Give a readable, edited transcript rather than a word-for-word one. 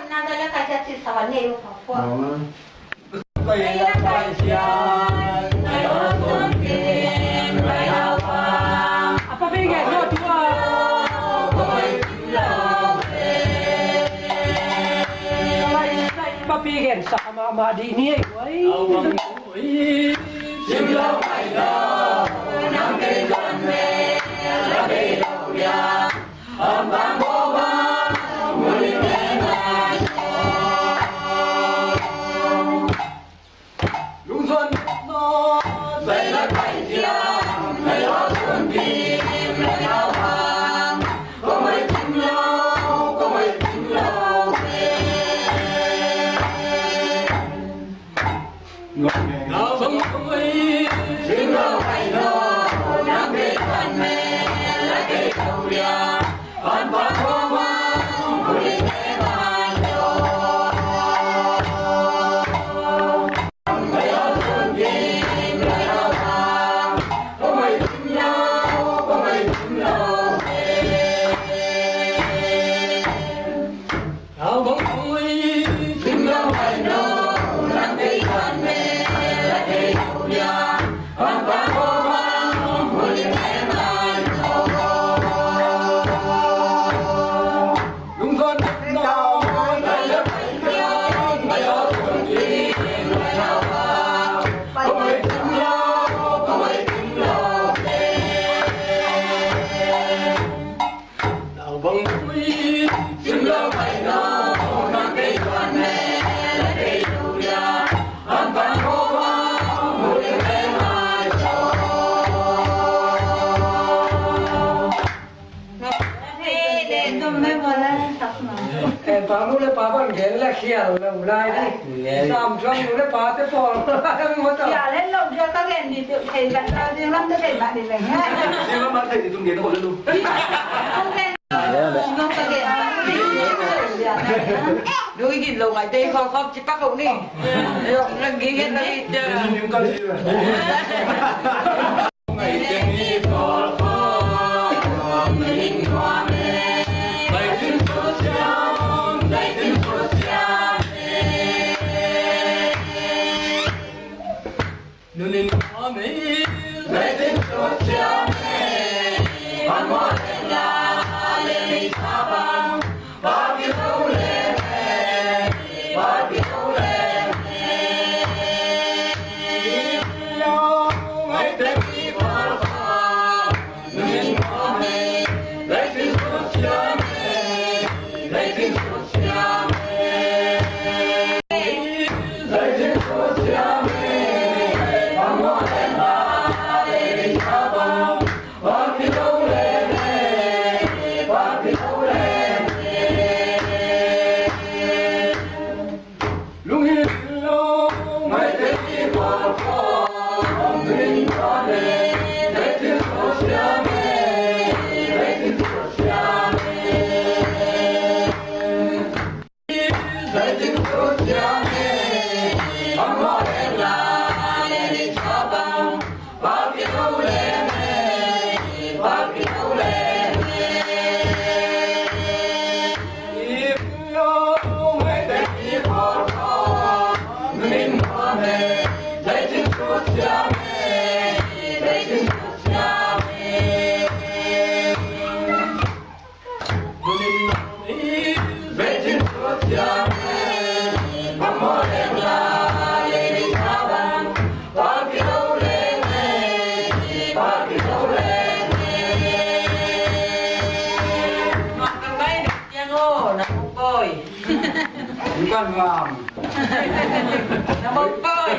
Nadala kasi si Sawali yung po. Apa bigay no tuwa? Papigyan sa kamamadi niya. Ay. Simlaw kayo ng kailan may labay daw yan. Ang bangoma muling relasyon. Luzon no say lagay siya. Ngayon kundim nagawang. Kung may timlaw, kung may timlaw. Ngabang kumay simlaw kayo ng kailan may lagay daw yan. Ang bangoma muling relasyon. Ngayon kundim nagawang. Kung may timlaw, kung may timlaw. Ngabang kumay simlaw kayo ng kailan may lagay daw yan. Ang bangoma muling relasyon. Lungkot na dahil kayo ngayon kundim nagawang. Kung may timlaw, kung may timlaw. Labang kuy simlaw kayo ng kailan may lagay daw yan. Ang bangoma muling relasyon. Hey, doon may wala ng takma. Pamule papan gella khial na ulai ni Samsung nule pate por mo to Ya lên lồng cho các em đi tự thầy bạn ta riêng lắm các bạn đi về nhá. Riêng lắm bạn thầy thì dùng điện thoại luôn. Không lên. Không các em. Đôi cái lồng này tê không không chỉ bắt cậu đi. Lồng nó ghi hết đi. Những con gì vậy? Ngày tiền đi có mình hoa mê. Ngày tin số xiang, ngày tin số xiang. Nên hoa mê, ngày tin số xiang. Hoàn hoa lên là lên xa băng. Ba biết đâu lên, ba biết đâu lên. Ngày tết đi qua qua, nên hoa mê. Ngày tin số xiang, ngày tin số xiang. Ngày tin số xiang, hoàn hoa lên là lên xa băng. Ba biết đâu lên, ba biết đâu lên. Lung hiền lo ngày tết đi qua qua, mình qua đây ngày tết số xiang, ngày tết số xiang. Ngày tết số xiang, hoàn hoa lên là lên xa băng. Ba biết đâu lên, ba biết đâu lên. If lo ngày tết đi qua qua, mình qua đây ngày tết số xiang, ngày tết số xiang. Ngày tết số xiang, hoàn hoa lên là lên xa băng. Ba biết đâu lên, ba biết đâu lên. Mặc cái váy đẹp trang ô, nó không coi. con làm Nó không coi.